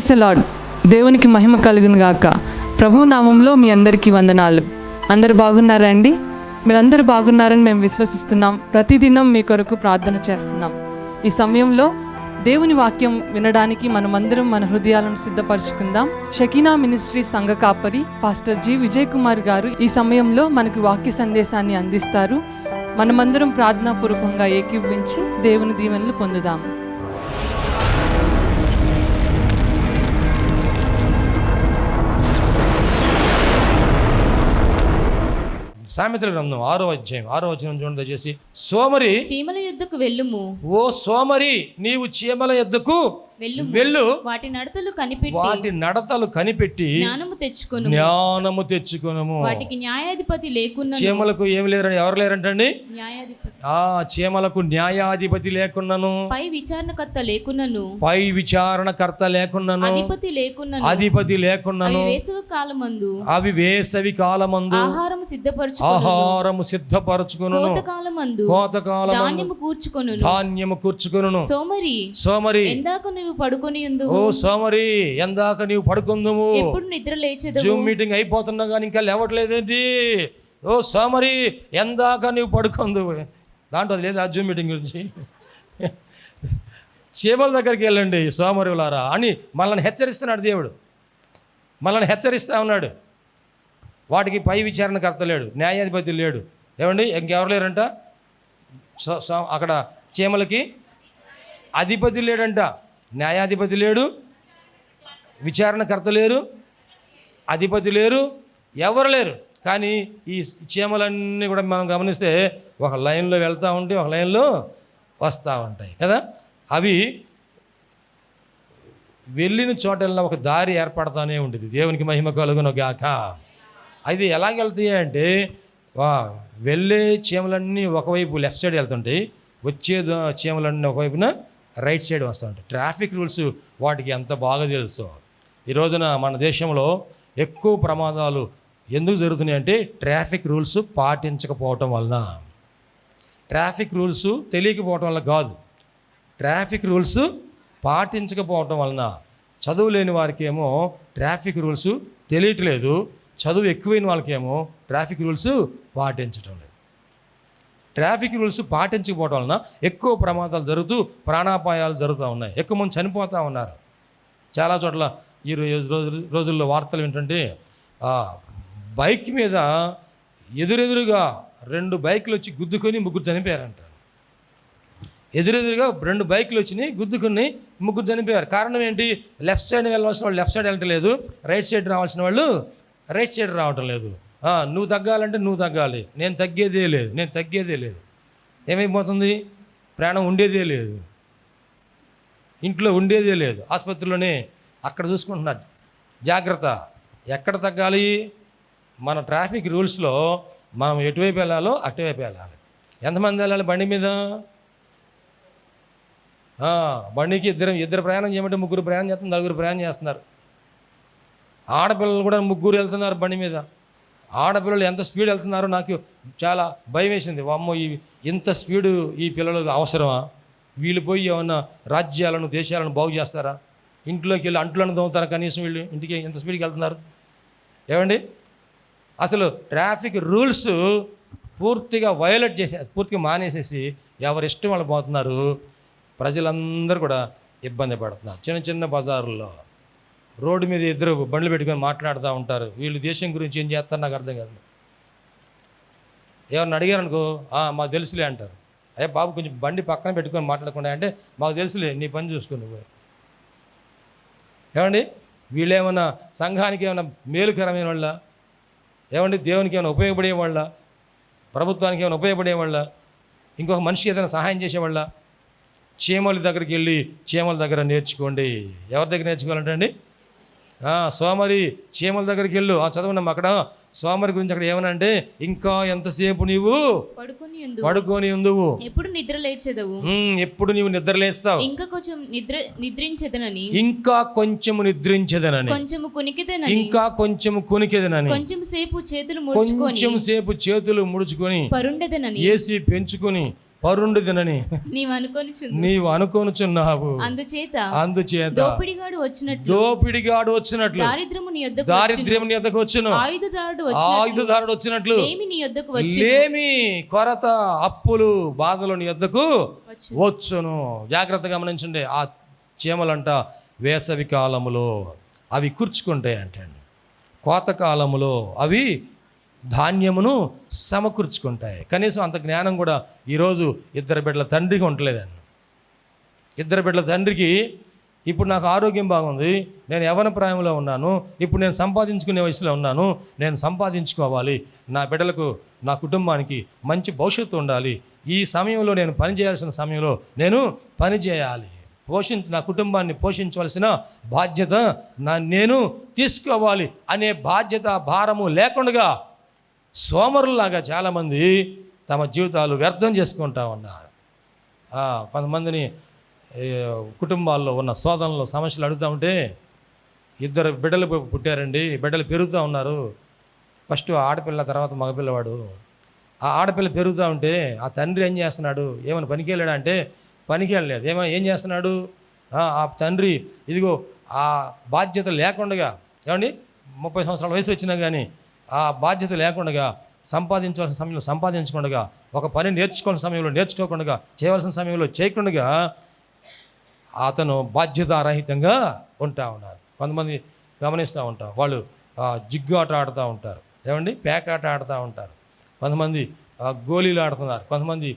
Praise the lord. దేవునికి మహిమ కలుగును గాక. ప్రభు నామంలో మీ అందరికీ వందనాలు. అందరు బాగున్నారా అండి? మీరందరూ బాగున్నారని మేము విశ్వసిస్తున్నాం. ప్రతిదినం మీ కొరకు ప్రార్థన చేస్తున్నాం. ఈ సమయంలో దేవుని వాక్యం వినడానికి మనమందరం మన హృదయాలను సిద్ధపరచుకుందాం. షకీనా మినిస్ట్రీ సంఘ కాపరి పాస్టర్ జి విజయ్ కుమార్ గారు ఈ సమయంలో మనకు వాక్య సందేశాన్ని అందిస్తారు. మనమందరం ప్రార్థనాపూర్వకంగా ఏకీభవించి దేవుని దీవెనలు పొందుదాము. సామెతల గ్రంథం 6వ అధ్యాయం 6వ వచనం చూడండి దయచేసి. సోమరి చీమల యుద్ధకు వెళ్ళుము. ఓ సోమరి, నీవు చీమల యుద్ధకు వెళ్ళు, వాటి నడతలు కనిపెట్టి జ్ఞానము తెచ్చుకొనుము. వాటికి న్యాయాధిపతి లేకున్నా. చీమలకు ఏమి లేరని ఎవరు లేరంటండి? న్యాయాధిపతి. చీమలకు న్యాయాధిపతి లేకున్నాను, పై విచారణకర్త లేకున్నాను, అధిపతి లేకున్నాను. అవి వేసవి కాలమందు ఆహారము సిద్ధపరచుకొనును, కోతకాలమందు ధాన్యము కూర్చుకొనును. సోమరి, ఓ సోమరి, ఎందాక నీవు పడుకుందుము. ఎప్పుడు నిద్ర లేచెదవు? జూమ్ మీటింగ్ అయిపోతున్నా కానీ ఇంకా లేవట్లేదేంటి? ఓ సోమరి, ఎందాక నీవు పడుకుందువు. దాంట్లో అది లేదు ఆ జూమ్ మీటింగ్ గురించి. చీమల దగ్గరికి వెళ్ళండి సోమరిలారా అని మనల్ని హెచ్చరిస్తున్నాడు దేవుడు. మనల్ని హెచ్చరిస్తూ ఉన్నాడు. వాటికి పై విచారణకర్త లేడు, న్యాయాధిపతి లేడు. ఏమండి ఇంకెవరు లేరంట? అక్కడ చీమలకి అధిపతి లేడంట, న్యాయాధిపతి లేడు, విచారణకర్త లేరు, అధిపతి లేరు, ఎవరు లేరు. కానీ ఈ చీమలన్నీ కూడా మనం గమనిస్తే ఒక లైన్లో వెళ్తూ ఉంటే ఒక లైన్లో వస్తూ ఉంటాయి కదా. అవి వెళ్ళిన చోటల్లో ఒక దారి ఏర్పడతానే ఉంటుంది. దేవునికి మహిమ కలుగును గాక. అది ఎలాగ వెళ్తాయి అంటే వెళ్ళే చీమలన్నీ ఒకవైపు లెఫ్ట్ సైడ్ వెళ్తుంటాయి, వచ్చే చీమలన్నీ ఒకవైపున రైట్ సైడ్ వస్తూ ఉంటాయి. ట్రాఫిక్ రూల్స్ వాటికి ఎంత బాగా తెలుసు. ఈ రోజున మన దేశంలో ఎక్కువ ప్రమాదాలు ఎందుకు జరుగుతున్నాయి అంటే ట్రాఫిక్ రూల్స్ పాటించకపోవటం వలన. ట్రాఫిక్ రూల్స్ తెలియకపోవటం వల్ల కాదు, ట్రాఫిక్ రూల్స్ పాటించకపోవటం వలన. చదువు లేని వారికి ఏమో ట్రాఫిక్ రూల్స్ తెలియట్లేదు, చదువు ఎక్కువైన వాళ్ళకేమో ట్రాఫిక్ రూల్స్ పాటించటం లేదు. ట్రాఫిక్ రూల్స్ పాటించకపోవడం వలన ఎక్కువ ప్రమాదాలు జరుగుతూ ప్రాణాపాయాలు జరుగుతూ ఉన్నాయి. ఎక్కువ మంది చనిపోతూ ఉన్నారు. చాలా చోట్ల ఈ రోజుల్లో వార్తలు ఏంటంటే బైక్ మీద ఎదురెదురుగా 2 బైకులు వచ్చి గుద్దుకొని 3 చనిపోయారంట. ఎదురెదురుగా 2 బైకులు వచ్చినాయి, గుద్దుకొని 3 చనిపోయారు. కారణం ఏంటి? లెఫ్ట్ సైడ్ వెళ్ళవలసిన వాళ్ళు లెఫ్ట్ సైడ్ వెళ్ళటం లేదు, రైట్ సైడ్ రావాల్సిన వాళ్ళు రైట్ సైడ్ రావటం లేదు. నువ్వు తగ్గాలంటే నువ్వు తగ్గాలి, నేను తగ్గేదే లేదు. ఏమైపోతుంది? ప్రాణం ఉండేదే లేదు, ఇంట్లో ఉండేదే లేదు, ఆసుపత్రిలోనే అక్కడ చూసుకుంటున్నారు. జాగ్రత్త. ఎక్కడ తగ్గాలి? మన ట్రాఫిక్ రూల్స్లో మనం ఎటువైపు వెళ్ళాలో అటువైపు వెళ్ళాలి. ఎంతమంది వెళ్ళాలి బండి మీద? బండికి ఇద్దరు ప్రయాణం చేయమంటే 3 ప్రయాణం చేస్తున్నారు, 4 ప్రయాణం చేస్తున్నారు. ఆడపిల్లలు కూడా 3 వెళ్తున్నారు బండి మీద. ఆడపిల్లలు ఎంత స్పీడ్ వెళ్తున్నారో నాకు చాలా భయం వేసింది. వామ్మో, ఇంత స్పీడు ఈ పిల్లలకు అవసరమా? వీళ్ళు పోయి ఏమన్నా రాజ్యాలను దేశాలను బాగు చేస్తారా? ఇంట్లోకి వెళ్ళి అంట్లను తోముతారా? కనీసం వీళ్ళు ఇంటికి ఎంత స్పీడ్కి వెళ్తున్నారు? ఏమండి, అసలు ట్రాఫిక్ రూల్స్ పూర్తిగా వయోలేట్ పూర్తిగా మానేసేసి ఎవరి ఇష్టం వాళ్ళు పోతున్నారు. ప్రజలందరూ కూడా ఇబ్బంది పడుతున్నారు. చిన్న బజారుల్లో రోడ్డు మీద 2 బండ్లు పెట్టుకొని మాట్లాడుతూ ఉంటారు. వీళ్ళు దేశం గురించి ఏం చేస్తారు నాకు అర్థం కాదు. ఎవరిని అడిగారనుకో, మాకు తెలుసులే అంటారు. అయ్యా బాబు, కొంచెం బండి పక్కన పెట్టుకొని మాట్లాడకుండా అంటే మాకు తెలుసులే, నీ పని చూసుకుని పోయి. ఏమండి, వీళ్ళు ఏమన్నా సంఘానికి ఏమైనా మేలుకరమైన వాళ్ళ? ఏమండి, దేవునికి ఏమైనా ఉపయోగపడే వాళ్ళ? ప్రభుత్వానికి ఏమైనా ఉపయోగపడే వాళ్ళ? ఇంకొక మనిషికి ఏదైనా సహాయం చేసేవాళ్ళ? చీమల దగ్గరికి వెళ్ళి చీమల దగ్గర నేర్చుకోండి. ఎవరి దగ్గర నేర్చుకోవాలంటే అండి? సోమరి, చీమల దగ్గరికి వెళ్ళు. చదవన్నాం అక్కడ సోమరి గురించి. అక్కడ ఏమనంటే, ఇంకా ఎంతసేపు నీవు పడుకొని ఉందువు, ఎప్పుడు నిద్ర లేచెదవు, ఎప్పుడు నీవు నిద్ర లేస్తావు, ఇంకా కొంచెం నిద్రించెదనని, కొంచెము కునికెదనని, కొంచెం సేపు చేతులు ముడుచుకొని పరుండెదనని, ఏసి పెంచుకొని పరుండు తినని నీవు అనుకొనుచున్నావు. అందుచేత దోపిడిగాడు వచ్చినట్లు దారిద్ర్యము నీ యొద్దకు వచ్చును, ఆయుధదారుడు వచ్చినట్లు లేమి, కొరత, అప్పులు, బాధలు నీ యొద్దకు వచ్చును. జాగ్రత్తగా గమనించండి. ఆ చీమలంట వేసవి కాలములో అవి కూర్చుకుంటాయి అంటండి, కోతకాలములో అవి ధాన్యమును సమకూర్చుకుంటాయి. కనీసం అంత జ్ఞానం కూడా ఈరోజు ఇద్దరు బిడ్డల తండ్రికి ఉండలేదండి. ఇద్దరు బిడ్డల తండ్రికి ఇప్పుడు నాకు ఆరోగ్యం బాగుంది, నేను యవ్వన ప్రాయంలో ఉన్నాను, ఇప్పుడు నేను సంపాదించుకునే వయసులో ఉన్నాను, నేను సంపాదించుకోవాలి, నా బిడ్డలకు నా కుటుంబానికి మంచి భవిష్యత్తు ఉండాలి, ఈ సమయంలో నేను పని చేయాల్సిన సమయంలో నేను పని చేయాలి, నా కుటుంబాన్ని పోషించవలసిన బాధ్యత నేను తీసుకోవాలి అనే బాధ్యత భారము లేకుండా సోమరులాగా చాలామంది తమ జీవితాలు వ్యర్థం చేసుకుంటా ఉన్నారు. కొంతమందిని కుటుంబాల్లో ఉన్న శోధనలో సమస్యలు అడుగుతూ ఉంటే, ఇద్దరు బిడ్డలు పుట్టారండి, బిడ్డలు పెరుగుతూ ఉన్నారు, ఫస్ట్ ఆడపిల్ల తర్వాత మగపిల్లవాడు. ఆ ఆడపిల్ల పెరుగుతూ ఉంటే ఆ తండ్రి ఏం చేస్తున్నాడు, ఏమైనా పనికి వెళ్ళాడా అంటే పనికి వెళ్ళలేదు. ఏం చేస్తున్నాడు ఆ తండ్రి, ఇదిగో ఆ బాధ్యత లేకుండా, ఏమండి 30 సంవత్సరాల వయసు వచ్చినా కానీ ఆ బాధ్యత లేకుండా, సంపాదించవలసిన సమయంలో సంపాదించకుండా, ఒక పని నేర్చుకోవాల్సిన సమయంలో నేర్చుకోకుండా, చేయవలసిన సమయంలో చేయకుండా అతను బాధ్యతారహితంగా ఉంటా ఉన్నారు. కొంతమంది గమనిస్తూ ఉంటాం, వాళ్ళు జిగ్గు ఆట ఆడుతూ ఉంటారు, ఏమండి పేకాట ఆడుతూ ఉంటారు, కొంతమంది గోళీలు ఆడుతున్నారు, కొంతమంది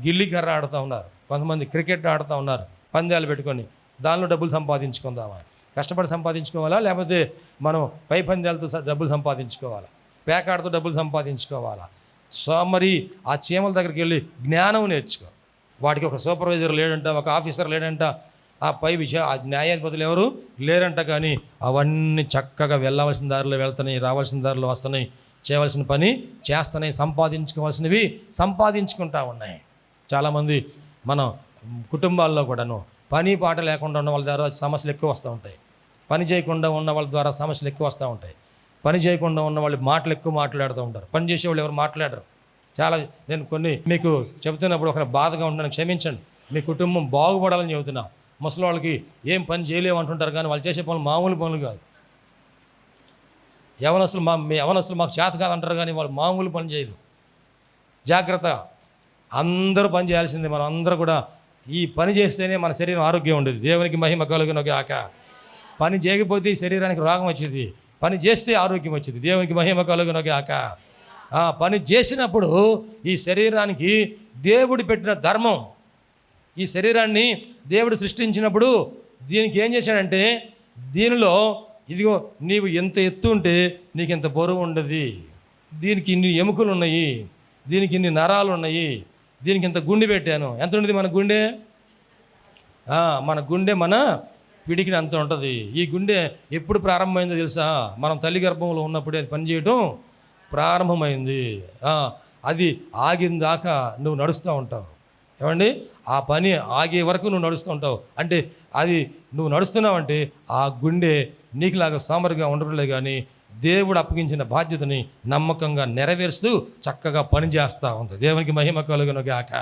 గిల్లి కర్ర ఆడుతూ ఉన్నారు, కొంతమంది క్రికెట్ ఆడుతూ ఉన్నారు, పందాలు పెట్టుకొని దానిలో డబ్బులు సంపాదించుకుందామా. కష్టపడి సంపాదించుకోవాలా, లేకపోతే మనం పై పందాలతో డబ్బులు సంపాదించుకోవాలా, పేకాడుతో డబ్బులు సంపాదించుకోవాలా? సో మరి ఆ చీమల దగ్గరికి వెళ్ళి జ్ఞానం నేర్చుకో. వాటికి ఒక సూపర్వైజర్ లేడంట, ఒక ఆఫీసర్ లేడంట, ఆ ఆ న్యాయాధిపతులు ఎవరు లేరంట, కానీ అవన్నీ చక్కగా వెళ్ళవలసిన దారిలో వెళ్తున్నాయి, రావాల్సిన దారిలో వస్తున్నాయి, చేయవలసిన పని చేస్తున్నాయి, సంపాదించుకోవాల్సినవి సంపాదించుకుంటా ఉన్నాయి. చాలామంది మన కుటుంబాల్లో కూడాను పని పాట లేకుండా ఉన్న వాళ్ళ ద్వారా సమస్యలు ఎక్కువ వస్తూ ఉంటాయి, పని చేయకుండా ఉన్న వాళ్ళ ద్వారా సమస్యలు ఎక్కువ వస్తూ ఉంటాయి, పని చేయకుండా ఉన్న వాళ్ళు మాటలు ఎక్కువ మాట్లాడుతూ ఉంటారు, పని చేసేవాళ్ళు ఎవరు మాట్లాడరు. నేను కొన్ని మీకు చెబుతున్నప్పుడు ఒక బాధగా ఉండడానికి క్షమించండి, మీ కుటుంబం బాగుపడాలని చెబుతున్నా. ముసలి వాళ్ళకి ఏం పని చేయలేము అంటుంటారు, కానీ వాళ్ళు చేసే పనులు మామూలు పనులు కాదు. యవనస్తులు మాకు చేత కాదంటారు, కానీ వాళ్ళు మామూలు పని చేయరు. జాగ్రత్త, అందరూ పని చేయాల్సిందే. మనం అందరూ కూడా ఈ పని చేస్తేనే మన శరీరం ఆరోగ్యం ఉండేది. దేవునికి మహిమ కలుగును గాక. పని చేయకపోతే ఈ శరీరానికి రోగం వచ్చేది, పని చేస్తే ఆరోగ్యం వచ్చేది. దేవునికి మహిమ కలుగును గాక. పని చేసినప్పుడు ఈ శరీరానికి దేవుడు పెట్టిన ధర్మం, ఈ శరీరాన్ని దేవుడు సృష్టించినప్పుడు దీనికి ఏం చేశాడంటే, దీనిలో ఇదిగో నీవు ఎంత ఎత్తు ఉంటే నీకు ఎంత బరువు ఉండదు, దీనికి ఇన్ని ఎముకలు ఉన్నాయి, దీనికి ఇన్ని నరాలు ఉన్నాయి, దీనికి ఇంత గుండె పెట్టాను. ఎంత ఉండేది మన గుండె? మన పిడికిని అంత ఉంటుంది. ఈ గుండె ఎప్పుడు ప్రారంభమైందో తెలుసా? మనం తల్లి గర్భంలో ఉన్నప్పుడే అది పనిచేయటం ప్రారంభమైంది. అది ఆగిన దాకా నువ్వు నడుస్తూ ఉంటావు. ఏమండి, ఆ పని ఆగే వరకు నువ్వు నడుస్తూ ఉంటావు. అంటే అది నువ్వు నడుస్తున్నావంటే ఆ గుండె నీకులాగా సోమరిగా ఉండట్లేదు, కానీ దేవుడు అప్పగించిన బాధ్యతని నమ్మకంగా నెరవేరుస్తూ చక్కగా పని చేస్తూ ఉంది. దేవునికి మహిమ కలుగును గాక.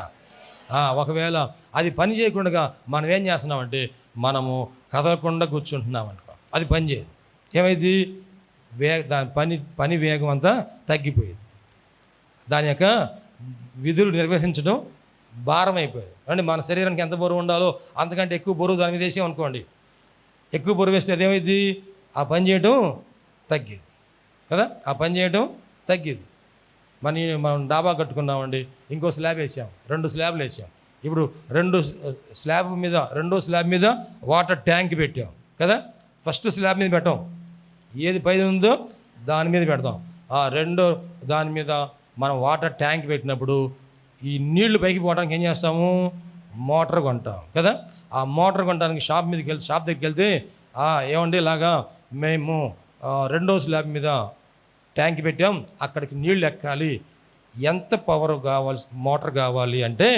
ఒకవేళ అది పని చేయకుండా మనం ఏం చేస్తున్నామంటే, మనము కదలకుండా కూర్చుంటున్నాం అనుకో, అది పని చేయదు. ఏమైంది? దాని పని వేగం అంతా తగ్గిపోయింది, దాని యొక్క విధులు నిర్వహించడం భారం అయిపోయింది. అంటే మన శరీరానికి ఎంత బరువు ఉండాలో అంతకంటే ఎక్కువ బరువు దాని మీద వేసాం అనుకోండి, ఎక్కువ బరువు వేస్తే అదేమైంది? ఆ పని చేయడం తగ్గింది కదా, ఆ పని చేయడం తగ్గింది. మనం డాబా కట్టుకున్నామండి, ఇంకో స్లాబ్ వేసాం, 2 స్లాబ్లు వేసాం. ఇప్పుడు రెండో స్లాబ్ మీద వాటర్ ట్యాంక్ పెట్టాం కదా. ఫస్ట్ స్లాబ్ మీద పెట్టాం, ఏది పైన ఉందో దాని మీద పెడతాం. రెండో దాని మీద మనం వాటర్ ట్యాంక్ పెట్టినప్పుడు ఈ నీళ్లు పైకి పోవడానికి ఏం చేస్తాము? మోటార్ కొంటాం కదా. ఆ మోటార్ కొనడానికి షాప్ దగ్గరికి వెళ్తే ఏమండి ఇలాగా మేము రెండో స్లాబ్ మీద ట్యాంక్ పెట్టాం, అక్కడికి నీళ్ళు ఎక్కాలి, ఎంత పవర్ మోటార్ కావాలి అంటే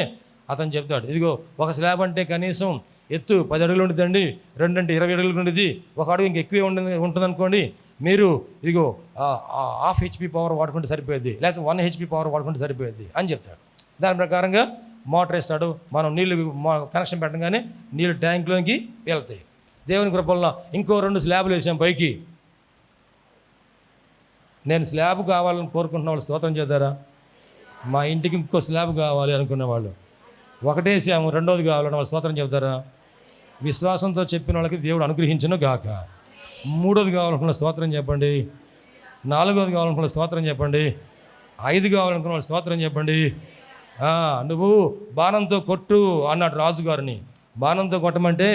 అతను చెప్తాడు, ఇదిగో ఒక స్లాబ్ అంటే కనీసం ఎత్తు 10 అడుగులు ఉంటుందండి, 2 అంటే 20 అడుగులు ఉండేది, 1 అడుగు ఇంక ఎక్కువే ఉంటుంది అనుకోండి, మీరు ఇదిగో 1/2 HP పవర్ వాడుకుంటే సరిపోయేది, లేకపోతే 1 HP పవర్ వాడుకుంటే సరిపోయేది అని చెప్తాడు. దాని ప్రకారంగా మోటార్ వేస్తాడు, మనం నీళ్ళు కనెక్షన్ పెట్టగానే నీళ్ళు ట్యాంక్లోకి వెళ్తాయి. దేవుని కృపల్లో ఇంకో 2 స్లాబులు వేసాం పైకి. నేను స్లాబ్ కావాలని కోరుకుంటున్న వాళ్ళు స్తోత్రం చేద్దారా? మా ఇంటికి ఇంకో స్లాబ్ కావాలి అనుకున్న వాళ్ళు, ఒకటేసాము, 2వది కావాలని వాళ్ళు స్తోత్రం చెబుతారా? విశ్వాసంతో చెప్పిన వాళ్ళకి దేవుడు అనుగ్రహించును గాక. 3వది కావాలనుకున్న స్తోత్రం చెప్పండి. 4వది కావాలనుకున్న స్తోత్రం చెప్పండి. 5 కావాలనుకున్న వాళ్ళు స్తోత్రం చెప్పండి. నువ్వు బాణంతో కొట్టు అన్నాడు రాజుగారిని. బాణంతో కొట్టమంటే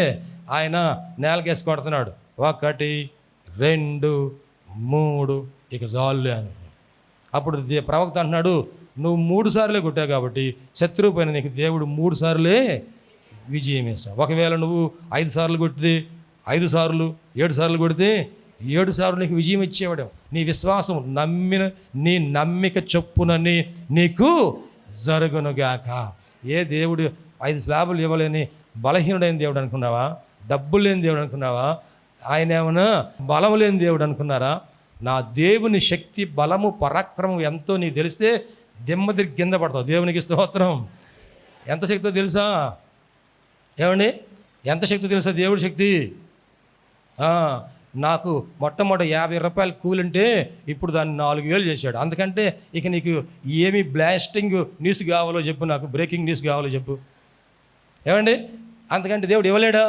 ఆయన నేలకేసి కొడుతున్నాడు. 1 2 3 ఇక జాలు అని. అప్పుడు ప్రవక్త అంటున్నాడు, నువ్వు 3 సార్లే కొట్టావు కాబట్టి శత్రువు పైన నీకు దేవుడు 3 సార్లే విజయం వేస్తావు. ఒకవేళ నువ్వు 5 సార్లు కొడితే 5 సార్లు, 7 సార్లు కొడితే 7 సార్లు నీకు విజయం ఇచ్చేవాడు. నీ విశ్వాసం నీ నమ్మిక చొప్పునని నీకు జరుగునుగాక. ఏ దేవుడు 5 స్లాబులు ఇవ్వలేని బలహీనుడైన దేవుడు అనుకున్నావా? డబ్బులు లేని దేవుడు అనుకున్నావా? ఆయన ఏమైనా బలం లేని దేవుడు అనుకున్నారా? నా దేవుని శక్తి, బలము, పరాక్రమం ఎంతో నీకు తెలిస్తే దిమ్మ కింద పడతావు. దేవునికి స్తోత్రం. ఎంత శక్తితో తెలుసా? ఏమండి, ఎంత శక్తి తెలుసా? దేవుడి శక్తి. నాకు మొట్టమొదటి 50 రూపాయలు కూలంటే ఇప్పుడు దాన్ని 4000 చేశాడు. అందుకంటే ఇక నీకు ఏమి బ్లాస్టింగ్ న్యూస్ కావాలో చెప్పు, నాకు బ్రేకింగ్ న్యూస్ కావాలో చెప్పు. ఏమండి, అందుకంటే దేవుడు ఇవ్వలేడా?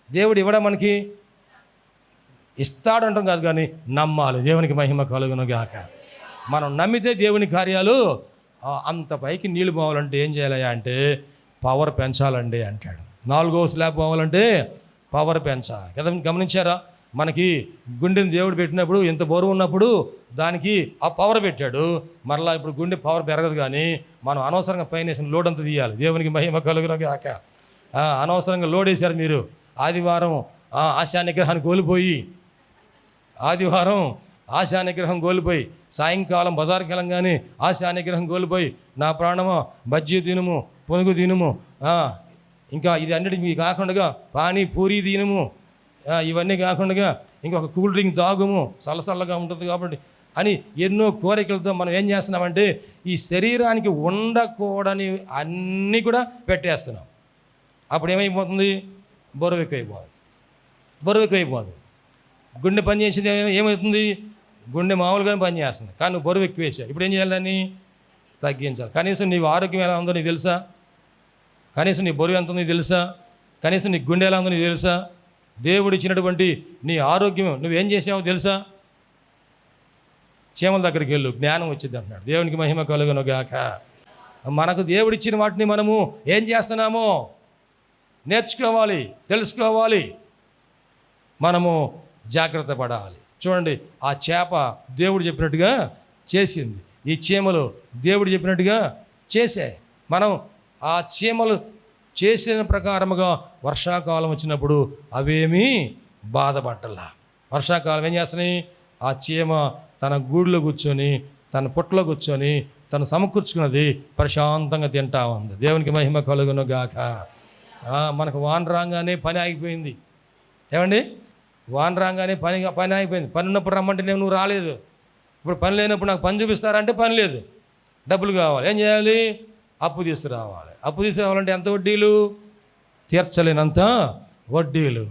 దేవుడు ఇవ్వడా? మనకి ఇస్తాడు అంటాం కాదు, కానీ నమ్మాలి. దేవునికి మహిమ కలుగును గాక. మనం నమ్మితే దేవుని కార్యాలు అంత పైకి నీళ్ళు పోవాలంటే ఏం చేయాలి అంటే పవర్ పెంచాలండి అంటాడు. 4వ స్లాబ్ పోవాలంటే పవర్ పెంచాలి కదా. గమనించారా? మనకి గుండెని దేవుడు పెట్టినప్పుడు ఎంత బరువు ఉన్నప్పుడు దానికి ఆ పవర్ పెట్టాడు. మరలా ఇప్పుడు గుండె పవర్ పెరగదు, కానీ మనం అనవసరంగా పైన వేసిన లోడ్ అంతా తీయాలి. దేవునికి మహిమ కలుగును గాక. అనవసరంగా లోడ్ వేశారు మీరు. ఆదివారం ఆశా నిగ్రహాన్ని కోల్పోయి, సాయంకాలం బజార్కి వెళ్ళంగానే ఆశా నిగ్రహం కోల్పోయి, నా ప్రాణమా బజ్జీ తినుము, పొనుగు తినుము, ఇంకా ఇది అన్నిటికీ కాకుండా పానీ పూరి తినుము, ఇవన్నీ కాకుండా ఇంకొక కూల్ డ్రింక్ తాగుము, చల్లగా ఉంటుంది కాబట్టి అని ఎన్నో కోరికలతో మనం ఏం చేస్తున్నామంటే ఈ శరీరానికి ఉండకూడని అన్నీ కూడా పెట్టేస్తున్నాం. అప్పుడు ఏమైపోతుంది? బరువు ఎక్కువైపోతుంది. గుండె పని చేసేది ఏమవుతుంది? గుండె మామూలుగానే పని చేస్తుంది, కానీ నువ్వు బరువు ఎక్కువ వేసావు. ఇప్పుడు ఏం చేయాలి? దాన్ని తగ్గించాలి. కనీసం నీ ఆరోగ్యం ఎలా ఉందో నీకు తెలుసా? కనీసం నీ బరువు ఎంత ఉందో నీకు తెలుసా? కనీసం నీ గుండె ఎలా ఉందో నీకు తెలుసా? దేవుడు ఇచ్చినటువంటి నీ ఆరోగ్యం నువ్వేం చేసావో తెలుసా? చీమల దగ్గరికి వెళ్ళు, జ్ఞానం వచ్చింది అంటున్నాడు. దేవునికి మహిమ కలుగును గాక. మనకు దేవుడిచ్చిన వాటిని మనము ఏం చేస్తున్నామో నేర్చుకోవాలి, తెలుసుకోవాలి, మనము జాగ్రత్త పడాలి. చూడండి, ఆ చేప దేవుడు చెప్పినట్టుగా చేసింది, ఈ చీమలు దేవుడు చెప్పినట్టుగా చేశాయి. మనం ఆ చీమలు చేసిన ప్రకారముగా వర్షాకాలం వచ్చినప్పుడు అవేమీ బాధపడలా. వర్షాకాలం ఏం చేస్తున్నాయి? ఆ చీమ తన గూడులో కూర్చొని, తన పుట్టలో కూర్చొని, తను సమకూర్చుకున్నది ప్రశాంతంగా తింటా ఉంది. దేవునికి మహిమ కలుగును గాక. మనకు వాన రాగానే పని ఆగిపోయింది. ఏమండి, వాన రాగానే పని ఆగిపోయింది. పని ఉన్నప్పుడు రమ్మంటే నువ్వు రాలేదు. ఇప్పుడు పని లేనప్పుడు నాకు పని చూపిస్తారంటే పని లేదు, డబ్బులు కావాలి. ఏం చేయాలి? అప్పు తీసుకురావాలి. అప్పు తీసుకురావాలంటే ఎంత వడ్డీలు? తీర్చలేనంత వడ్డీలు.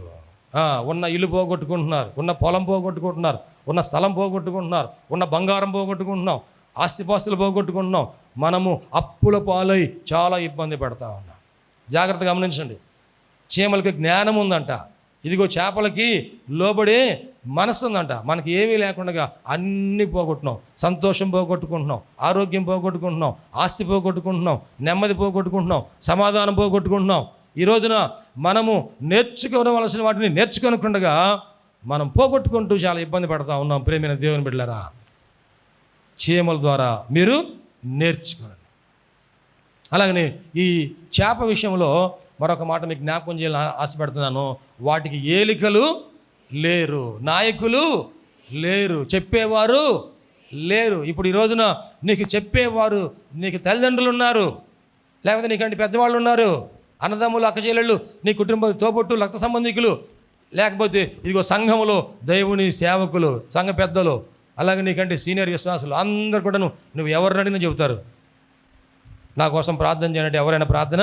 ఉన్న ఇల్లు పోగొట్టుకుంటున్నారు, ఉన్న పొలం పోగొట్టుకుంటున్నారు, ఉన్న స్థలం పోగొట్టుకుంటున్నారు, ఉన్న బంగారం పోగొట్టుకుంటున్నాం, ఆస్తిపాస్తులు పోగొట్టుకుంటున్నాం. మనము అప్పుల పాలై చాలా ఇబ్బంది పడతా ఉన్నాం. జాగ్రత్తగా గమనించండి. చీమలకి జ్ఞానం ఉందంట, ఇదిగో చేపలకి లోబడే మనసు ఉందంట. మనకి ఏమీ లేకుండా అన్నీ పోగొట్టున్నాం. సంతోషం పోగొట్టుకుంటున్నాం, ఆరోగ్యం పోగొట్టుకుంటున్నాం, ఆస్తి పోగొట్టుకుంటున్నాం, నెమ్మది పోగొట్టుకుంటున్నాం, సమాధానం పోగొట్టుకుంటున్నాం. ఈ రోజున మనము నేర్చుకోవలసిన వాటిని నేర్చుకోనకుండా మనం పోగొట్టుకుంటూ చాలా ఇబ్బంది పడతా ఉన్నాం. ప్రేమైన దేవుని బిడ్డలారా, చీమల ద్వారా మీరు నేర్చుకోండి. అలాగనే ఈ చేప విషయంలో మరొక మాట మీకు జ్ఞాపకం చేయాలని ఆశపడుతున్నాను. వాటికి ఏలికలు లేరు, నాయకులు లేరు, చెప్పేవారు లేరు. ఇప్పుడు ఈ రోజున నీకు చెప్పేవారు, నీకు తల్లిదండ్రులు ఉన్నారు, లేకపోతే నీకంటే పెద్దవాళ్ళు ఉన్నారు, అన్నదమ్ములు, అక్కచెల్లెళ్ళు, నీ కుటుంబ తోబుట్టు, రక్త సంబంధికులు, లేకపోతే ఇదిగో సంఘములో దేవుని సేవకులు, సంఘ పెద్దలు, అలాగే నీకంటే సీనియర్ విశ్వాసులు అందరు కూడా నువ్వు ఎవరిని అడిగినా చెబుతారు, నా కోసం ప్రార్థన చేయాలంటే ఎవరైనా ప్రార్థన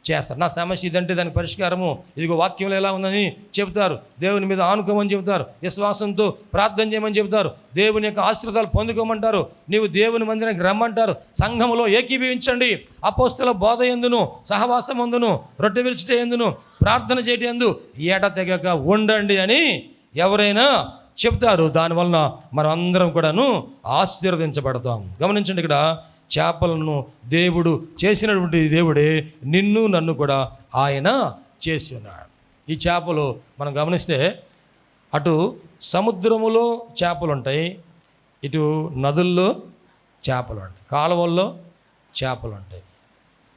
చేస్తారు. నా సమస్య ఇదంటే దానికి పరిష్కారము ఇదిగో వాక్యంలో ఎలా ఉందని చెబుతారు. దేవుని మీద ఆనుకోమని చెబుతారు. విశ్వాసంతో ప్రార్థన చేయమని చెబుతారు. దేవుని యొక్క ఆశీర్వాదాలు పొందుకోమంటారు. నీవు దేవుని మందిరానికి రమ్మంటారు. సంఘములో ఏకీభవించండి. అపోస్తల బోధ ఎందును, సహవాసం ఎందును, రొట్టె విరుచుట ఎందును, ప్రార్థన చేయటం ఎందు ఏట తెగక ఉండండి అని ఎవరైనా చెప్తారు. దానివలన మనం అందరం కూడాను ఆశీర్వదించబడతాం. గమనించండి, ఇక్కడ చేపలను దేవుడు చేసినటువంటి దేవుడే నిన్ను నన్ను కూడా ఆయన చేసి ఉన్నాడు. ఈ చేపలు మనం గమనిస్తే అటు సముద్రములో చేపలు ఉంటాయి, ఇటు నదుల్లో చేపలు ఉంటాయి, కాలువల్లో చేపలు ఉంటాయి,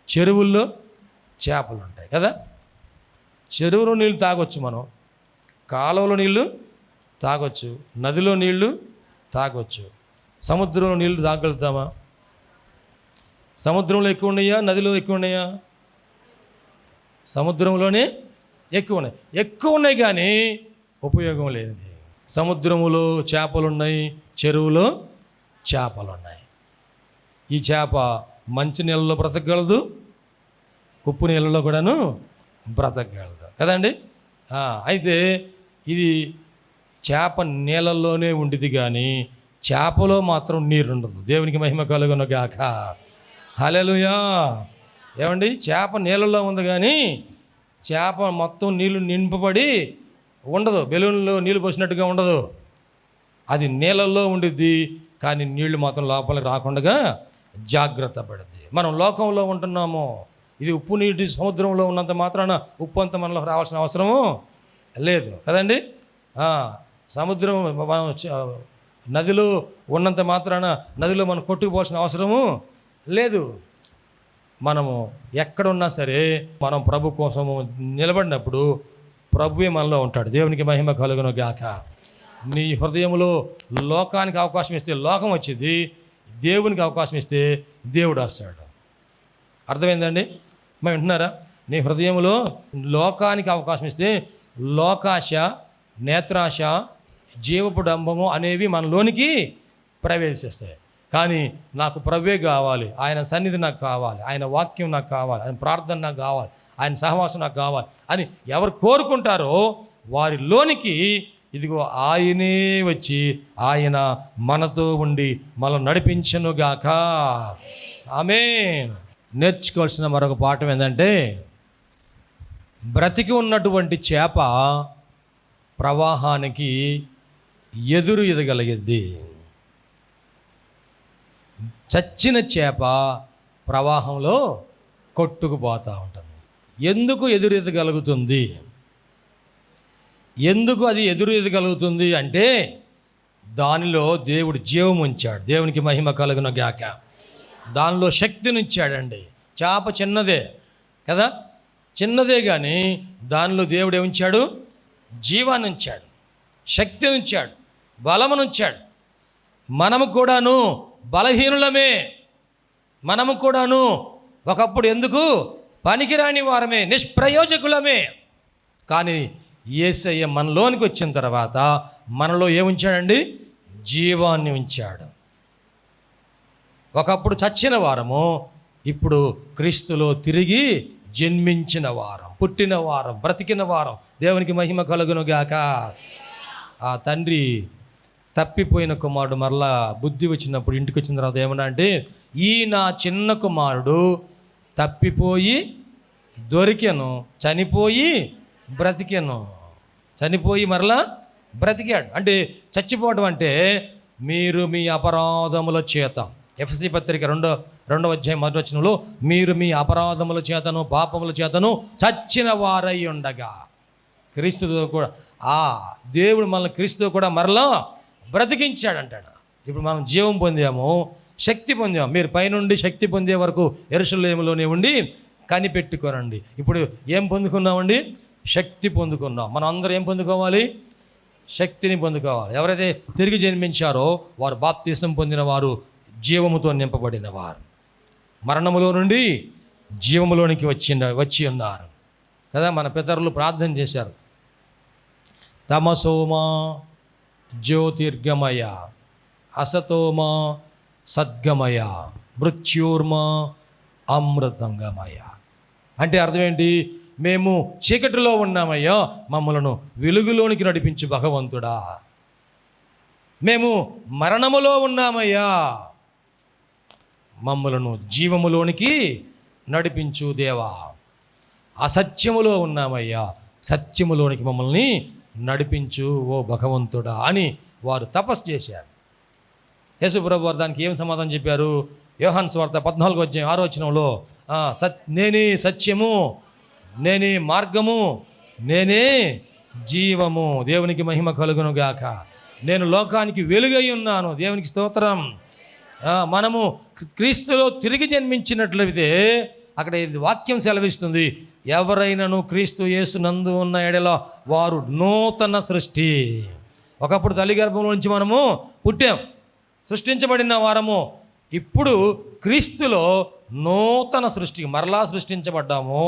చెరువుల్లో చేపలు ఉంటాయి కదా. చెరువులో నీళ్ళు తాగొచ్చు, మనం కాలువలో నీళ్ళు తాగొచ్చు, నదిలో నీళ్లు తాగొచ్చు. సముద్రంలో నీళ్లు తాగలుగుతామా? సముద్రంలో ఎక్కువ ఉన్నాయా, నదిలో ఎక్కువ ఉన్నాయా? సముద్రంలోనే ఎక్కువ ఉన్నాయి కానీ ఉపయోగం లేనిది. సముద్రములో చేపలు ఉన్నాయి, చెరువులో చేపలు ఉన్నాయి. ఈ చేప మంచి నీళ్ళలో బ్రతకగలదు, ఉప్పు నీళ్ళలో కూడాను బ్రతకగలదు కదండి. అయితే ఇది చేప నీళ్ళల్లోనే ఉండిది కానీ చేపలో మాత్రం నీరు ఉండదు. దేవునికి మహిమ కలుగును గాక. హల్లెలూయా. ఏమండి, చేప నీళ్ళలో ఉంది కానీ చేప మొత్తం నీళ్లు నింపబడి ఉండదు, బెలూన్లో నీళ్ళు పోసినట్టుగా ఉండదు. అది నీళ్ళల్లో ఉండిద్ది కానీ నీళ్లు మాత్రం లోపలికి రాకుండా జాగ్రత్త పడుద్ది. మనం లోకంలో ఉంటున్నాము, ఇది ఉప్పు నీటి సముద్రంలో ఉన్నంత మాత్రాన ఉప్పు అంతా మనలో రావాల్సిన అవసరము లేదు కదండి. సముద్రం మనం నదిలో ఉన్నంత మాత్రాన నదిలో మనం కొట్టుకుపోవాల్సిన అవసరము లేదు. మనము ఎక్కడున్నా సరే మనం ప్రభు కోసము నిలబడినప్పుడు ప్రభువే మనలో ఉంటాడు. దేవునికి మహిమ కలుగును గాక. నీ హృదయంలో లోకానికి అవకాశం ఇస్తే లోకం వచ్చింది, దేవునికి అవకాశం ఇస్తే దేవుడు వస్తాడు. అర్థమైందండి? మేము వింటున్నారా? నీ హృదయంలో లోకానికి అవకాశం ఇస్తే లోకాశ, నేత్రాశ, జీవపు డంబము అనేవి మనలోనికి ప్రవేశిస్తాయి. కానీ నాకు ప్రభువే కావాలి, ఆయన సన్నిధి నాకు కావాలి, ఆయన వాక్యం నాకు కావాలి, ఆయన ప్రార్థన నాకు కావాలి, ఆయన సహవాసం నాకు కావాలి అని ఎవరు కోరుకుంటారో వారిలోనికి ఇదిగో ఆయనే వచ్చి ఆయన మనతో ఉండి మనం నడిపించునుగాక. ఆమేన్. నేర్చుకోవాల్సిన మరొక పాఠం ఏంటంటే, బ్రతికి ఉన్నటువంటి చేప ప్రవాహానికి ఎదురు ఎదగలిగిద్ది. చచ్చిన చేప ప్రవాహంలో కొట్టుకుపోతూ ఉంటుంది. ఎందుకు ఎదురు ఎదగలుగుతుంది? ఎందుకు అది ఎదురు ఎదగలుగుతుంది అంటే దానిలో దేవుడు జీవం ఉంచాడు. దేవునికి మహిమ కలుగును గాక. దానిలో శక్తిని ఇచ్చాడండి. చేప చిన్నదే కదా, చిన్నదే కానీ దానిలో దేవుడు ఏముంచాడు? జీవాన్ని ఉంచాడు, శక్తిని ఉంచాడు, బలమును ఉంచాడు. మనము కూడాను బలహీనులమే, మనము కూడాను ఒకప్పుడు ఎందుకు పనికిరాని వారమే, నిష్ప్రయోజకులమే. కానీ యేసయ్య మనలోనికి వచ్చిన తర్వాత మనలో ఏముంచాడండి? జీవాన్ని ఉంచాడు. ఒకప్పుడు చచ్చిన వారము ఇప్పుడు క్రీస్తులో తిరిగి జన్మించిన వారం, పుట్టిన వారం, బ్రతికిన వారం. దేవునికి మహిమ కలుగును గాక. ఆ తండ్రి తప్పిపోయిన కుమారుడు మరలా బుద్ధి వచ్చినప్పుడు ఇంటికి వచ్చిన తర్వాత ఏమన్నా అంటే, ఈ నా చిన్న కుమారుడు తప్పిపోయి దొరికెను, చనిపోయి బ్రతికెను. చనిపోయి మరలా బ్రతికాడు. అంటే చచ్చిపోవడం అంటే మీరు మీ అపరాధముల చేత, ఎఫెసీ పత్రిక 2వ అధ్యాయం 1వ వచనంలో, మీరు మీ అపరాధముల చేతను పాపముల చేతను చచ్చిన వారై ఉండగా క్రీస్తుతో కూడా దేవుడు మనల్ని క్రీస్తుతో కూడా మరలా బ్రతికించాడు అంటాడు. ఇప్పుడు మనం జీవం పొందాము, శక్తి పొందాము. మీరు పైనుండి శక్తి పొందే వరకు యెరూషలేములోనే ఉండి కనిపెట్టుకోనండి. ఇప్పుడు ఏం పొందుకున్నామండి? శక్తి పొందుకున్నాం. మనం అందరూ ఏం పొందుకోవాలి? శక్తిని పొందుకోవాలి. ఎవరైతే తిరిగి జన్మించారో వారు బాప్తిసం పొందిన వారు, జీవముతో నింపబడిన వారు, మరణములో నుండి జీవములోనికి వచ్చి ఉన్నారు కదా. మన పితరులు ప్రార్థన చేశారు, తమసోమా జ్యోతిర్గమయ, అసతోమా సద్గమయ, మృత్యుర్మా అమృతంగమయ్యా. అంటే అర్థం ఏంటి? మేము చీకటిలో ఉన్నామయ్యా, మమ్మలను వెలుగులోనికి నడిపించు భగవంతుడా. మేము మరణములో ఉన్నామయ్యా, మమ్మలను జీవములోనికి నడిపించు దేవా. అసత్యములో ఉన్నామయ్యా, సత్యములోనికి మమ్మల్ని నడిపించు ఓ భగవంతుడా అని వారు తపస్సు చేశారు. యేసుప్రభు వారు దానికి ఏం సమాధానం చెప్పారు? యోహాను సువార్త 14:6 నేనే సత్యము, నేనే మార్గము, నేనే జీవము. దేవునికి మహిమ కలుగును గాక. నేను లోకానికి వెలుగై ఉన్నాను. దేవునికి స్తోత్రం. మనము క్రీస్తులో తిరిగి జన్మించినట్లయితే అక్కడ వాక్యం సెలవిస్తుంది, ఎవరైనాను క్రీస్తు యేసునందు ఉన్న ఎడల వారు నూతన సృష్టి. ఒకప్పుడు తల్లి గర్భంలో నుంచి మనము పుట్టాం, సృష్టించబడిన వారము. ఇప్పుడు క్రీస్తులో నూతన సృష్టి, మరలా సృష్టించబడ్డాము.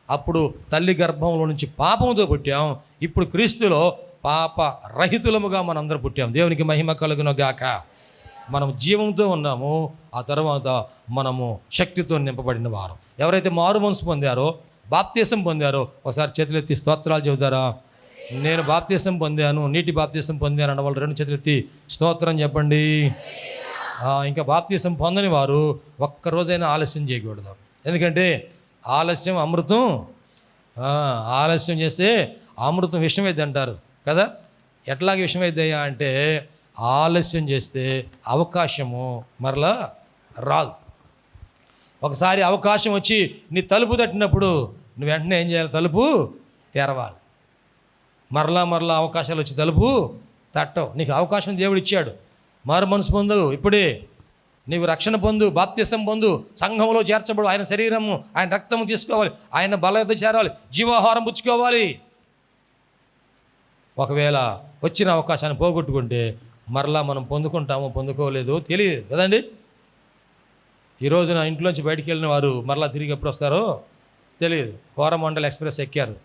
అప్పుడు తల్లి గర్భంలో నుంచి పాపముతో పుట్టాం, ఇప్పుడు క్రీస్తులో పాప రహితులముగా మనందరూ పుట్టాం. దేవునికి మహిమ కలుగును గాక. మనం జీవంతో ఉన్నాము, ఆ తర్వాత మనము శక్తితో నింపబడిన వారు. ఎవరైతే మారు మనసు పొందారో, బాప్తీసం పొందారో ఒకసారి చేతులెత్తి స్తోత్రాలు చెబుతారా? నేను బాప్తీసం పొందాను, నీటి బాప్తీసం పొందాను అన్న వాళ్ళు 2 చేతులెత్తి స్తోత్రం చెప్పండి. ఇంకా బాప్తీసం పొందని వారు ఒక్కరోజైనా ఆలస్యం చేయకూడదు. ఎందుకంటే ఆలస్యం అమృతం. ఆలస్యం చేస్తే అమృతం విషమైద్ది అంటారు కదా. ఎట్లాగే విషమైద్దయ్యా అంటే ఆలస్యం చేస్తే అవకాశము మరలా రాదు. ఒకసారి అవకాశం వచ్చి నీ తలుపు తట్టినప్పుడు నువ్వు వెంటనే ఏం చేయాలి? తలుపు తెరవాలి. మరలా అవకాశాలు వచ్చి తలుపు తట్టవు. నీకు అవకాశం దేవుడు ఇచ్చాడు. మారు మనసు పొందు, ఇప్పుడే నీవు రక్షణ పొందు, బాప్తిసం పొందు, సంఘంలో చేర్చబడు, ఆయన శరీరము, ఆయన రక్తము తీసుకోవాలి, ఆయన బలత చేరాలి, జీవాహారం పుచ్చుకోవాలి. ఒకవేళ వచ్చిన అవకాశాన్ని పోగొట్టుకుంటే మరలా మనం పొందుకోలేదు తెలియదు కదండి. ఈరోజు నా ఇంట్లోంచి బయటికి వెళ్ళిన వారు మరలా తిరిగి ఎప్పుడు వస్తారో తెలియదు. కోరమండల్ ఎక్స్ప్రెస్ ఎక్కారు.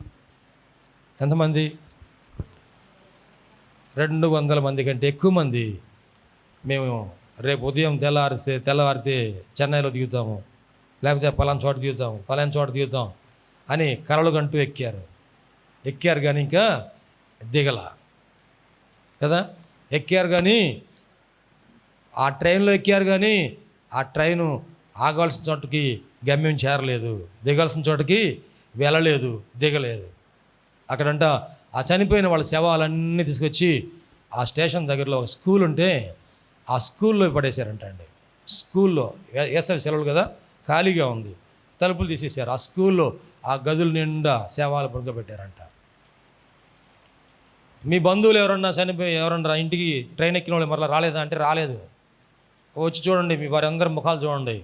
ఎంతమంది? 200 మంది కంటే ఎక్కువ మంది. మేము రేపు ఉదయం తెల్లవారితే చెన్నైలో దిగుతాము, లేకపోతే పలానా చోట దిగుతాం అని కలలు కంటూ ఎక్కారు కానీ ఇంకా దిగల కదా. ఎక్కారు కానీ ఆ ట్రైన్లో ఎక్కారు కానీ ఆ ట్రైను ఆగాల్సిన చోటుకి గమ్యం చేరలేదు, దిగాల్సిన చోటుకి వెళ్ళలేదు, దిగలేదు. అక్కడంట ఆ చనిపోయిన వాళ్ళ శవాలన్నీ తీసుకొచ్చి ఆ స్టేషన్ దగ్గరలో ఒక స్కూల్ ఉంటే ఆ స్కూల్లో పడేశారంట అండి. స్కూల్లో వేసవి సెలవులు కదా, ఖాళీగా ఉంది, తలుపులు తీసేశారు. ఆ స్కూల్లో ఆ గదుల నిండా శవాలు పడుకోబెట్టారంట. మీ బంధువులు ఎవరన్నా ఇంటికి ట్రైన్ ఎక్కిన వాళ్ళు మరలా రాలేదా అంటే రాలేదు. వచ్చి చూడండి, మీ వారి అందరి ముఖాలు చూడండి,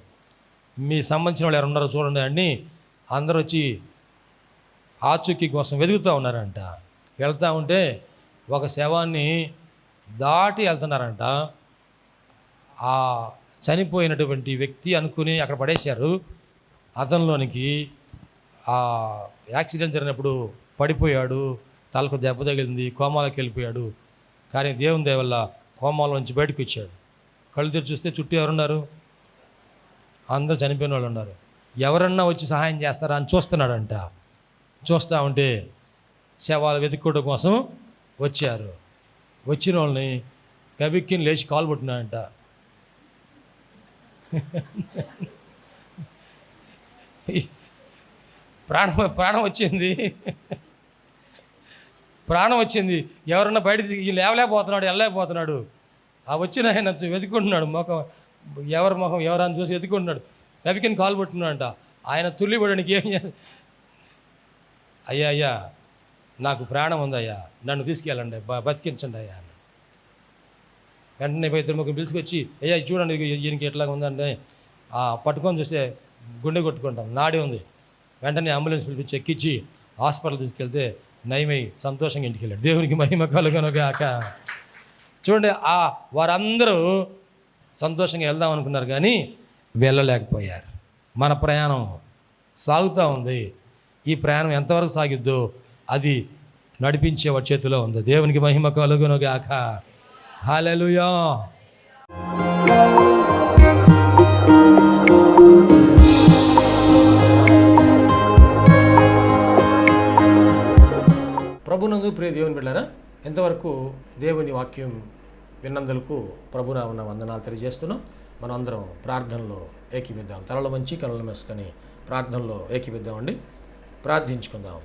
మీ సంబంధించిన వాళ్ళు ఎవరున్నారో చూడండి అని అందరూ వచ్చి ఆచూకీ కోసం వెతుకుతూ ఉన్నారంట. వెళ్తూ ఉంటే ఒక శవాన్ని దాటి వెళ్తున్నారంట. ఆ చనిపోయినటువంటి వ్యక్తి అనుకుని అక్కడ పడేశారు. అతనిలోనికి ఆ యాక్సిడెంట్ జరిగినప్పుడు పడిపోయాడు, తలకు దెబ్బ తగిలింది, కోమాలోకి వెళ్ళిపోయాడు. కానీ దేవుని దయ వల్ల కోమాలో నుంచి బయటకు వచ్చాడు. కళ్ళు తెరిచి చూస్తే చుట్టూ ఎవరున్నారు? అందరూ చనిపోయిన వాళ్ళు ఉన్నారు. ఎవరన్నా వచ్చి సహాయం చేస్తారా అని చూస్తున్నాడంట. చూస్తూ ఉంటే శవాలు వెతుక్కోవడం కోసం వచ్చారు. వచ్చిన వాళ్ళని కబిక్కిని లేచి కాలు పట్టినాడంట. ప్రాణం వచ్చింది. ఎవరన్నా బయట వెళ్ళలేకపోతున్నాడు. ఆ వచ్చిన ఆయన వెతుక్కుంటున్నాడు, ఎవరి ముఖం ఎవరని చూసి వెతుక్కుంటున్నాడు. కబిక్కిని కాలు పట్టుకున్నాడంట. ఆయన తుల్లిపడడానికి ఏం చేయాలి? అయ్యా నాకు ప్రాణం ఉందయ్యా, నన్ను తీసుకెళ్ళండి, బతికించండి అయ్యా. వెంటనే 2 పిలుచుకొచ్చి, అయ్యా చూడండి ఈయనకి ఎట్లా ఉందండి. పట్టుకొని చూస్తే గుండె కొట్టుకుంటాం, నాడి ఉంది. వెంటనే అంబులెన్స్ పిలిపించి ఎక్కించి హాస్పిటల్ తీసుకెళ్తే నయమై సంతోషంగా ఇంటికి వెళ్ళాడు. దేవునికి మహిమ కలుగును గాక. చూడండి, వారందరూ సంతోషంగా వెళ్దాం అనుకున్నారు కానీ వెళ్ళలేకపోయారు. మన ప్రయాణం సాగుతూ ఉంది. ఈ ప్రయాణం ఎంతవరకు సాగిద్దో అది నడిపించే వాడి చేతిలో ఉంది. దేవునికి మహిమ కలుగును గాక. హల్లెలూయా. ప్రభునందు ప్రియ దేవుని బిడ్డలారా, ఎంతవరకు దేవుని వాక్యం విన్నందులకు ప్రభునామమున వందనాలు తెలియజేస్తున్నాం. మనం అందరం ప్రార్థనలో ఏకీపిద్దాం. తలలు వంచి కనులు మూసుకొని ప్రార్థనలో ఏకీపిద్దామండి. ప్రార్థించుకుందాం.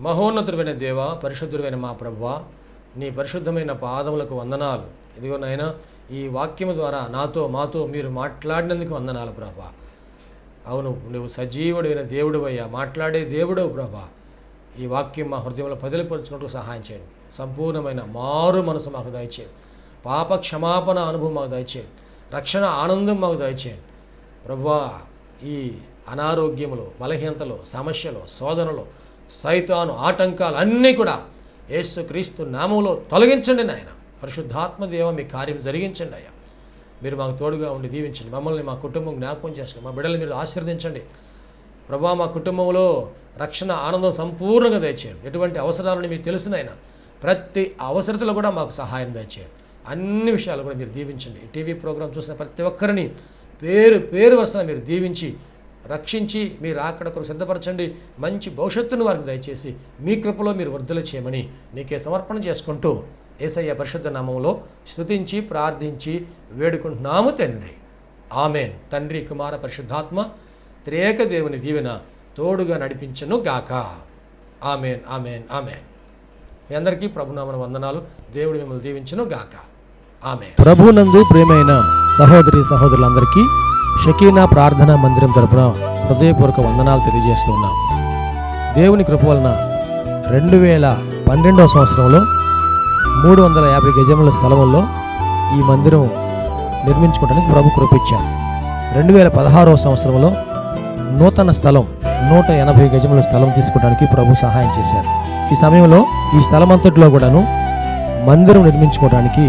మహోన్నతుడైన దేవ, పరిశుద్ధుడైన మా ప్రభువా, నీ పరిశుద్ధమైన పాదములకు వందనాలు. ఇదిగో నాయనా, ఈ వాక్యము ద్వారా మాతో మీరు మాట్లాడినందుకు వందనాలు ప్రభా. అవును, నువ్వు సజీవుడైన దేవుడు అయ్యా, మాట్లాడే దేవుడవు ప్రభా. ఈ వాక్యం మా హృదయంలో పదిలిపరుచుకుంటూ సహాయం చేయండి. సంపూర్ణమైన మారు మనసు మాకు దయచేయండి. పాప క్షమాపణ అనుభవం మాకు దయచేయండి. రక్షణ ఆనందం మాకు దయచేయండి ప్రభువా. ఈ అనారోగ్యములు, బలహీనతలు, సమస్యలు, శోధనలు, సైతాను ఆటంకాలు అన్నీ కూడా యేసుక్రీస్తు నామములో తొలగించండి నాయన. పరిశుద్ధాత్మ దేవ, మీ కార్యం జరిగించండి అయ్యా. మీరు మాకు తోడుగా ఉండి దీవించండి. మమ్మల్ని, మా కుటుంబం జ్ఞాపకం చేసుకోండి. మా బిడ్డలు మీరు ఆశీర్వదించండి ప్రభువా. మా కుటుంబంలో రక్షణ ఆనందం సంపూర్ణంగా దయచేయండి. ఎటువంటి అవసరాలని మీకు తెలుసునైనా ప్రతి అవసరతలో కూడా మాకు సహాయం దయచేయండి. అన్ని విషయాలు కూడా మీరు దీవించండి. ఈ టీవీ ప్రోగ్రాం చూసిన ప్రతి ఒక్కరిని పేరు వరుసన మీరు దీవించి రక్షించి మీరు అక్కడ కొరకు సిద్ధపరచండి. మంచి భవిష్యత్తును వారికి దయచేసి మీ కృపలో మీరు వర్ధలు చేయమని నీకే సమర్పణ చేసుకుంటూ యేసయ్య పరిశుద్ధ నామములో స్తుతించి ప్రార్థించి వేడుకుంటున్నాము తండ్రి. ఆమెన్. తండ్రి, కుమార, పరిశుద్ధాత్మ త్రియేక దేవుని దీవెన తోడుగా నడిపించను గాక. Amen, amen, amen. మీ అందరికీ ప్రభునామన వందనాలు. దేవుడు మిమ్మల్ని దీవించను గాక. ఆమెన్. ప్రభునందు ప్రియమైన సహోదరి సహోదరులందరికీ షకీనా ప్రార్థనా మందిరం తరపున హృదయపూర్వక వందనాలు తెలియజేస్తున్నాం. దేవుని కృప వలన 2012వ సంవత్సరంలో 350 గజముల స్థలంలో ఈ మందిరం నిర్మించుకోవడానికి ప్రభు కృపించారు. 2016వ సంవత్సరంలో నూతన స్థలం 180 గజముల స్థలం తీసుకోవడానికి ప్రభు సహాయం చేశారు. ఈ సమయంలో ఈ స్థలం అంతట్లో కూడాను మందిరం నిర్మించుకోవడానికి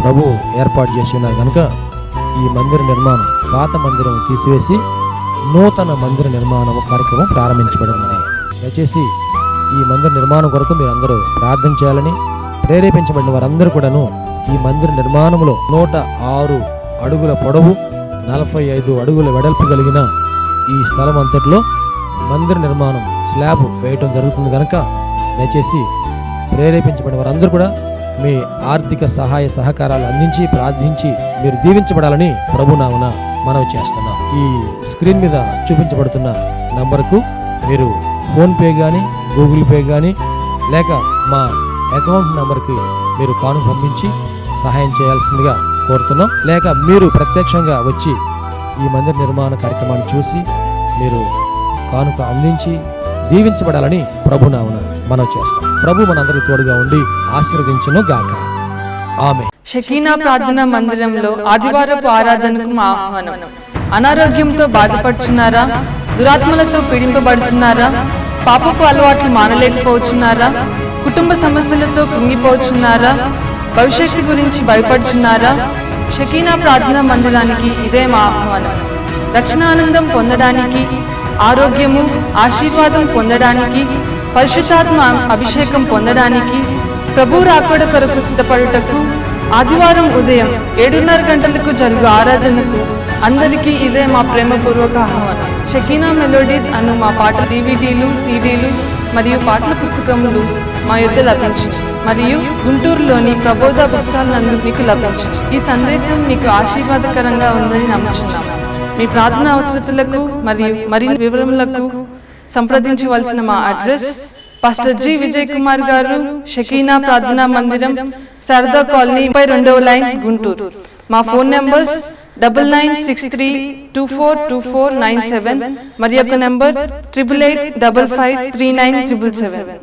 ప్రభు ఏర్పాటు చేసి ఉన్నారు కనుక ఈ మందిర నిర్మాణం, పాత మందిరం తీసివేసి నూతన మందిర నిర్మాణం కార్యక్రమం ప్రారంభించబడింది. దయచేసి ఈ మందిర నిర్మాణం కొరకు మీరు అందరూ ప్రార్థన చేయాలని, ప్రేరేపించబడిన వారందరూ కూడాను ఈ మందిర నిర్మాణంలో 106 అడుగుల పొడవు, 45 అడుగుల వెడల్పు కలిగిన ఈ స్థలం అంతట్లో మందిర నిర్మాణం స్లాబ్ వేయటం జరుగుతుంది కనుక దయచేసి ప్రేరేపించబడిన వారందరూ కూడా మీ ఆర్థిక సహాయ సహకారాలు అందించి ప్రార్థించి మీరు దీవించబడాలని ప్రభునామమున మనవి చేస్తున్నాం. ఈ స్క్రీన్ మీద చూపించబడుతున్న నంబర్కు మీరు ఫోన్పే కానీ, గూగుల్ పే కానీ, లేక మా అకౌంట్ నంబర్కి మీరు కానుక పంపించి సహాయం చేయాల్సిందిగా కోరుతున్నాం. లేక మీరు ప్రత్యక్షంగా వచ్చి ఈ మందిర నిర్మాణ కార్యక్రమాన్ని చూసి మీరు కానుక అందించి దీవించబడాలని ప్రభునామమున మనవి చేస్తాం. ప్రభు మనందరికీ తోడుగా ఉండి ఆశీర్వదించును గాక. ఆమె. షకీనా ప్రార్థనా మందిరంలో ఆదివారపు ఆరాధనకు మా ఆహ్వానం. అనారోగ్యంతో బాధపడుచున్నారా? దురాత్మలతో పీడింపబడుచున్నారా? పాపపు అలవాట్లు మానలేకపోతున్నారా? కుటుంబ సమస్యలతో కృంగిపోతున్నారా? భవిష్యత్తు గురించి భయపడుచున్నారా? షకీనా ప్రార్థనా మందిరానికి ఇదే మా ఆహ్వానం. రక్షణానందం పొందడానికి, ఆరోగ్యము, ఆశీర్వాదం పొందడానికి, పరిశుద్ధాత్మ అభిషేకం పొందడానికి, ప్రభు రాకడ కొరకు సిద్ధపడుటకు ఆదివారం ఉదయం 7:30 గంటలకు జరుగు ఆరాధనకు అందరికీ ఇదే మా ప్రేమపూర్వక ఆహ్వానం. షకీనా మెలోడీస్ అను మా పాట DVDలు, CDలు మరియు పాటల పుస్తకములు మా యొద్ద లభించును మరియు గుంటూరులోని ప్రబోధ బుక్స్టాల్ నందు మీకు లభించును. ఈ సందేశం మీకు ఆశీర్వాదకరంగా ఉందని నమ్ముచున్నాం. మీ ప్రార్థన అవసరతలకు మరియు మరిన్ని వివరములకు సంప్రదించవలసిన మా address pastor G. Vijay Kumar గారు, షకీనా ప్రార్థనా మందిరం, శారదా కాలనీ, 32వ లైన్, గుంటూరు. మా ఫోన్ నంబర్స్ 9963242497 మరియు ఒక నంబర్ 8885539777.